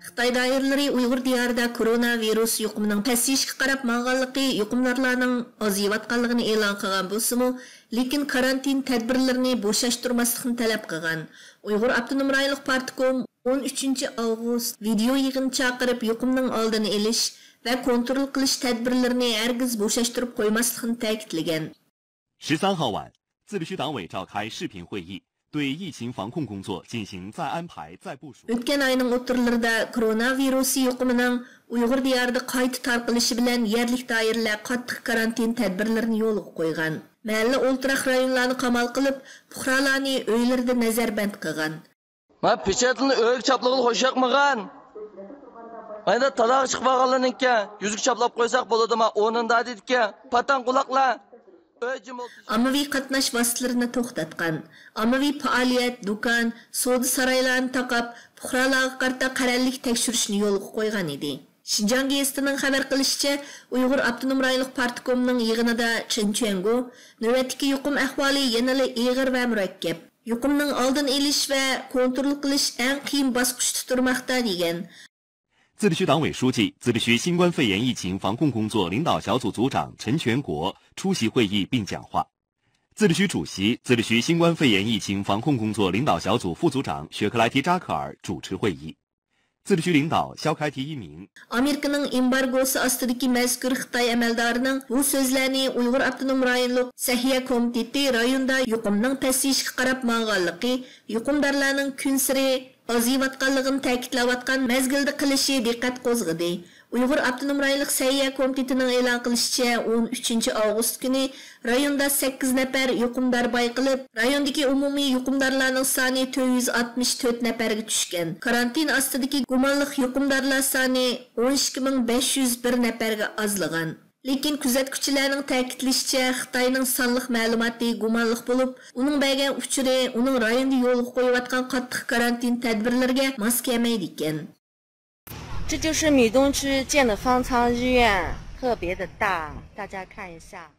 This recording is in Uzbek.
Xitoy doiralari Uyg'ur diyorida koronavirus yuqumining pasayishga qarab mang'anligi yuqumlarning ozayotganligini e'lon qilgan bo'lsa-mu, lekin karantin tadbirlarini bo'shashtirmaslikni talab qilgan. Uyg'ur Abdunum rayonlik partkom 13-avgust video yig'in chaqirib yuqumning oldini olish va kontrol qilish tadbirlarini hargiz bo'shashtirib qo'ymaslikni ta'kidlagan. 13号晚，自治区党委召开视频会议。 对疫情防控工作进行再安排、再部署。O'tgan ayning o'tirlarida koronavirus yuqumining Uyg'ur diyorida qayta tarqalishi bilan yerlik doiralar qattiq karantin tadbirlarini yo'lga qo'ygan. Mahalla o'ltiraq rayonlarni qamal qilib, fuqarolarni uylarida nazarband qilgan. Ma pechatni o'yib chaplag'il qo'shaqmagan. Mayda taloq chiqmaganlarningki, yuzuk chaplab qo'ysak bo'ladimi? O'rnida dediki, patan quloqlar. Ammaviy qatnash vositalarini to'xtatgan. Ammaviy faoliyat, do'kon, savdo saroylarini taqab, fuqarolarga qarata qarorlik tekshirishni yo'lga qo'ygan edi. Xinjiang gazetining xabar qilishicha, Uyg'ur Abdunum rayonlik partkomining yig'inida Chen Chuangu navbatdagi yuqum ahvoli yanada og'ir va murakkab. Yuqumning oldini olish va kontrol qilish eng qiyin bosqichda turmoqda degan. 自治区党委书记、自治区新冠肺炎疫情防控工作领导小组组长陈全国出席会议并讲话。自治区主席、自治区新冠肺炎疫情防控工作领导小组副组长雪克莱提扎克尔主持会议。自治区领导肖开提一鸣。Amerikaning embargosi ostidagi mazkur Xitoy amaldorining bu so'zlarni Uyg'ur Abdunum rayonlik Sahiya komiteti rayonda yuqumning pasayishga qarab mang'anligi, yuqumdorlarning kun sari ozayotganligini ta'kidlayotgan mezgilda qilishi diqqat qo'zg'adi. Uyg'ur Abdunum rayonlik Sahiya komitetining e'lon qilishicha 13-avgust kuni rayonda 8 nafar yuqumdor bayqilib, rayondagi umumiy yuqumdorlarning soni 464 nafarga tushgan. Karantin ostidagi gumonliq yuqumdorlar soni 12501 nafarga ozlagan. Lekin kuzatuvchilarning ta'kidlashicha, Xitoyning sonliq ma'lumoti gumonliq bo'lib, uning bergan uchuri uning rayonda yo'lga qo'yayotgan qattiq karantin tadbirlariga mos kelmaydi ekan. 这就是米东区建的方舱医院，特别的大，大家看一下。